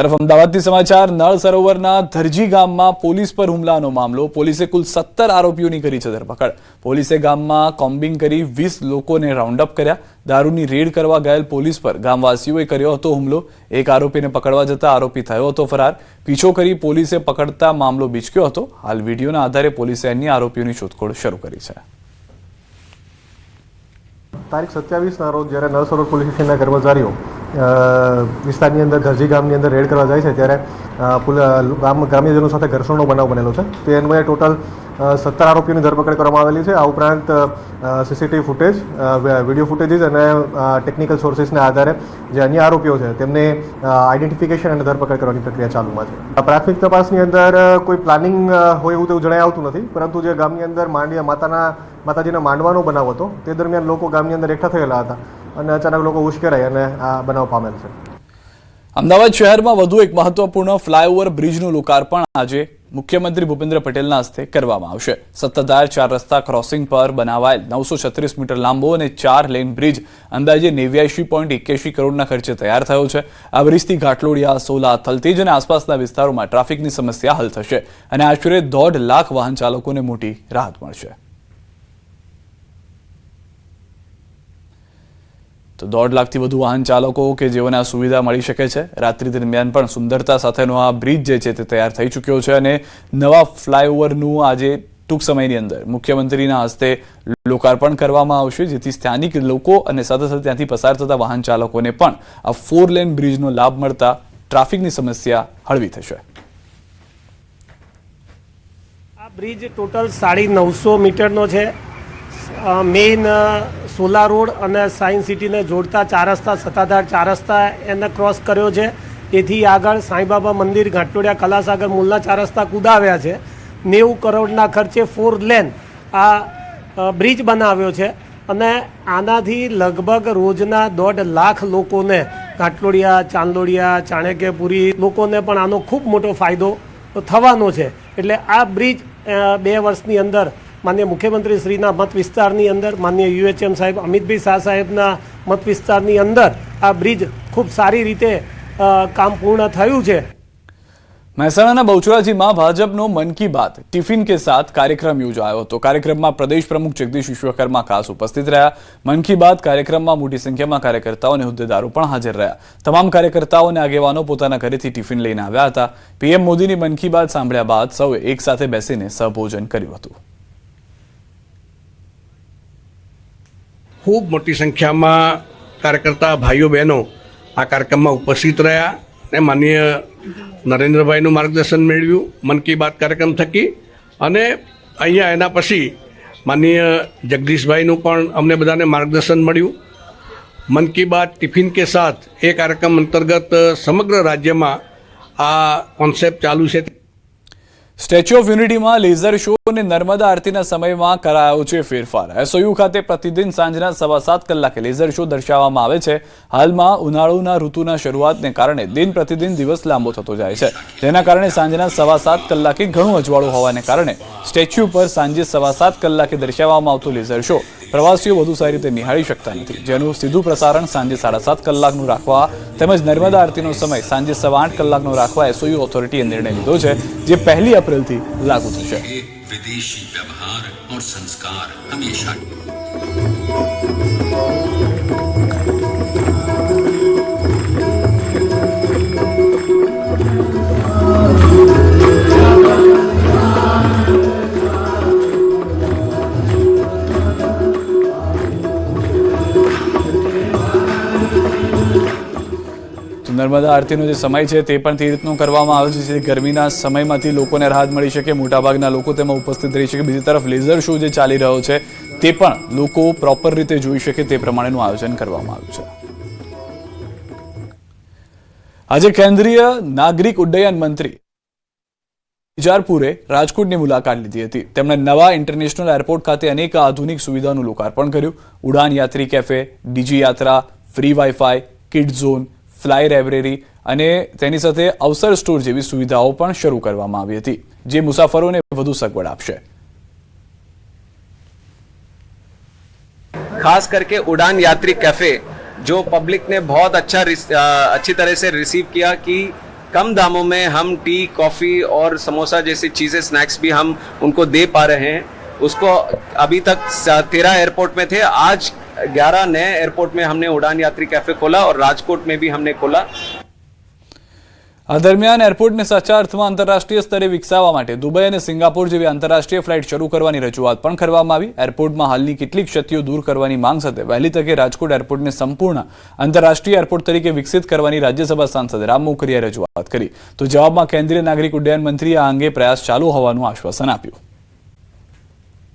તરફ અમદાવાદથી સમાચાર નળ સરોવરના ધરજી ગામમાં પોલીસ પર હુમલાનો મામલો પોલીસે કુલ 17 આરોપીઓની કરી છે ધરપકડ પોલીસે ગામમાં કોમ્બિંગ કરી 20 લોકોને રાઉન્ડ અપ કર્યા દારૂની રેડ કરવા ગયેલ પોલીસ પર ગામવાસીઓએ કર્યો હતો હુમલો એક આરોપીને પકડવા જતા આરોપી થયો હતો ફરાર પીછો કરી પોલીસે પકડતા મામલો બીચક્યો હતો હાલ વિડીયોના આધારે પોલીસે અન્ય આરોપીઓની શોધખોળ શરૂ કરી છે તારીખ 27 રોજ જ્યારે નળ સરોવર પોલીસ સ્ટેશનના કર્મચારીઓ વિસ્તારની અંદર ધરજી ગામની અંદર રેડ કરવા જાય છે ત્યારે ગ્રામ્યજનો સાથે ઘર્ષણનો બનાવ બનેલો છે તે અન્વયે ટોટલ 17 આરોપીઓની ધરપકડ કરવામાં આવેલી છે આ ઉપરાંત સીસીટીવી ફૂટેજ વિડીયો ફૂટેજીસ અને ટેકનિકલ સોર્સિસના આધારે જે અન્ય આરોપીઓ છે તેમને આઈડેન્ટિફિકેશન અને ધરપકડ કરવાની પ્રક્રિયા ચાલુમાં છે પ્રાથમિક તપાસની અંદર કોઈ પ્લાનિંગ હોય એવું તેવું જણાઈ આવતું નથી પરંતુ જે ગામની અંદર માતાજીના માંડવાનો બનાવ હતો તે દરમિયાન લોકો ગામની અંદર એકઠા થયેલા હતા અને અચાનક લોકો ઉશ્કેરાઈ અને આ બનાવ પામેલ છે અમદાવાદ શહેરમાં વધુ એક મહત્વપૂર્ણ ફ્લાયઓવર બ્રિજનું લોકાર્પણ આજે મુખ્યમંત્રી ભૂપેન્દ્ર પટેલના હસ્તે કરવામાં આવશે સત્તાધાર 4 રસ્તા ક્રોસિંગ પર બનાવાયેલ 936 મીટર લાંબો અને 4 લેન બ્રિજ અંદાજે 89.81 કરોડના ખર્ચે તૈયાર થયો છે આ બ્રિજથી ઘાટલોડિયા સોલા થલતેજ અને આસપાસના વિસ્તારોમાં ટ્રાફિકની સમસ્યા હલ થશે અને આશરે 1.5 લાખ વાહન ચાલકોને મોટી રાહત મળશે તો 1.5 લાખથી વધુ વાહન ચાલકો કે જેઓને આ સુવિધા મળી શકે છે રાત્રિ દરમિયાન પણ સુંદરતા સાથેનો આ બ્રિજ જે છે તે તૈયાર થઈ ચૂક્યો છે અને નવા ફ્લાયઓવરનું આજે ટૂંક સમયની અંદર મુખ્યમંત્રીના હસ્તે લોકાર્પણ કરવામાં આવશે જેથી સ્થાનિક લોકો અને સાથે સાથે ત્યાંથી પસાર થતા વાહન ચાલકોને પણ આ 4 લેન બ્રિજનો લાભ મળતા ટ્રાફિકની સમસ્યા હળવી થશે આ બ્રિજ ટોટલ 950 મીટરનો છે મેઇન સોલા રોડ અને સાયન્સ સિટીને જોડતા 4 રસ્તા સત્તાધાર 4 રસ્તા એને ક્રોસ કર્યો છે તેથી આગળ સાંઈબાબા મંદિર ઘાટલોડિયા કલાસાગર મૂલના 4 રસ્તા કુદાવ્યા છે 90 કરોડના ખર્ચે 4 લેન આ બ્રિજ બનાવ્યો છે અને આનાથી લગભગ રોજના 1.5 લાખ લોકોને ઘાટલોડિયા ચાંદલોડિયા ચાણક્યપુરી લોકોને પણ આનો ખૂબ મોટો ફાયદો થવાનો છે એટલે આ બ્રિજ 2 વર્ષની અંદર માનનીય મુખ્યમંત્રી શ્રીના મત વિસ્તારની અંદર માનનીય યુએચએમ સાહેબ અમિતભાઈ શાહ સાહેબના મત વિસ્તારની અંદર આ બ્રિજ ખૂબ સારી રીતે કામ પૂર્ણ થયું છે મહેસાણાના બહુચરાજીમાં ભાજપનો મન કી બાત ટિફિન કે સાથ કાર્યક્રમ યોજાયો હતો કાર્યક્રમમાં પ્રદેશ પ્રમુખ જગદીશ વિશ્વકર્મા ખાસ ઉપસ્થિત રહ્યા મન કી બાત કાર્યક્રમમાં મોટી સંખ્યામાં કાર્યકર્તાઓ અને હોદ્દેદારો પણ હાજર રહ્યા તમામ કાર્યકર્તાઓ અને આગેવાનો પોતાના ઘરેથી ટિફિન લઈને આવ્યા હતા પીએમ મોદીની મન કી બાત સાંભળ્યા બાદ સૌએ એક સાથે બેસીને સહભોજન કર્યું હતું ખૂબ મોટી સંખ્યામાં કાર્યકર્તા ભાઈઓ બહેનો આ કાર્યક્રમમાં ઉપસ્થિત રહ્યા અને માનનીય નરેન્દ્રભાઈનું માર્ગદર્શન મેળવ્યું મન કી બાત કાર્યક્રમ થકી અને અહીંયા એના પછી માનનીય જગદીશભાઈનું પણ અમને બધાને માર્ગદર્શન મળ્યું મન કી બાત ટિફિન કે સાથ એ કાર્યક્રમ અંતર્ગત સમગ્ર રાજ્યમાં આ કોન્સેપ્ટ ચાલુ છે સ્ટેચ્યુ ઓફ યુનિટીમાં લેઝર શો અને નર્મદા આરતીના સમયમાં કરાયો છે ફેરફાર એસઓયુ ખાતે પ્રતિદિન સાંજના 7:15 કલાકે લેઝર શો દર્શાવવામાં આવે છે હાલમાં ઉનાળુના ઋતુના શરૂઆતને કારણે દિન પ્રતિદિન દિવસ લાંબો થતો જાય છે જેના કારણે સાંજના 7:15 કલાકે ઘણું અજવાળું હોવાને કારણે સ્ટેચ્યુ પર સાંજે 7:15 કલાકે દર્શાવવામાં આવતો લેઝર શો પ્રવાસીઓ વધુ સારી રીતે નિહાળી શકતા નથી જેનું સીધું પ્રસારણ સાંજે 7:30 કલાકનું રાખવા તેમજ નર્મદા આરતીનો સમય સાંજે 8:15 કલાકનો રાખવા એસઓયુ ઓથોરિટીએ નિર્ણય લીધો છે જે 1 એપ્રિલથી લાગુ થશે विदेशी व्यवहार और संस्कार हमेशा નર્મદા આરતીનો જે સમય છે તે પણ તે રીતનો કરવામાં આવે છે જેથી ગરમીના સમયમાંથી લોકોને રાહત મળી શકે મોટાભાગના લોકો તેમાં ઉપસ્થિત રહી શકે બીજી તરફ લેઝર શો જે ચાલી રહ્યો છે તે પણ લોકો પ્રોપર રીતે જોઈ શકે તે પ્રમાણેનું આયોજન કરવામાં આવ્યું છે આજે કેન્દ્રીય નાગરિક ઉડ્ડયન મંત્રી બીજારપુરે રાજકોટની મુલાકાત લીધી હતી તેમણે નવા ઇન્ટરનેશનલ એરપોર્ટ ખાતે અનેક આધુનિક સુવિધાનું લોકાર્પણ કર્યું ઉડાન યાત્રી કેફે ડીજી યાત્રા free wifi kid zone fly library અને તેની સાથે અવસર સ્ટોર જેવી સુવિધાઓ પણ શરૂ કરવામાં આવી હતી જે મુસાફરોને વધુ સગવડ આપશે खास करके उड़ान यात्री कैफे जो पब्लिक ने बहुत अच्छी तरह से रिसीव किया कि कम दामों में हम टी, कॉफ़ी और समोसा जैसी चीज़ें, स्नैक्स भी हम उनको दे पा रहे हैं। उसको अभी तक 13 एयरपोर्ट में थे, आज 11 नए एयरपोर्ट में हमने उड़ान यात्री कैफे खोला और राजकोट में भी हमने खोला। આ દરમિયાન એરપોર્ટને સાચા અર્થમાં આંતરરાષ્ટ્રીય સ્તરે વિકસાવવા માટે દુબઈ અને સિંગાપોર જેવી આંતરરાષ્ટ્રીય ફ્લાઇટ શરૂ કરવાની રજૂઆત પણ કરવામાં આવી। એરપોર્ટમાં હાલની કેટલીક ક્ષતિઓ દૂર કરવાની માંગ સાથે વહેલી તકે રાજકોટ એરપોર્ટને સંપૂર્ણ આંતરરાષ્ટ્રીય એરપોર્ટ તરીકે વિકસિત કરવાની રાજ્યસભા સાંસદ રામ મોકરિયાએ રજૂઆત કરી, તો જવાબમાં કેન્દ્રીય નાગરિક ઉડ્ડયન મંત્રીએ આ અંગે પ્રયાસ ચાલુ હોવાનું આશ્વાસન આપ્યું।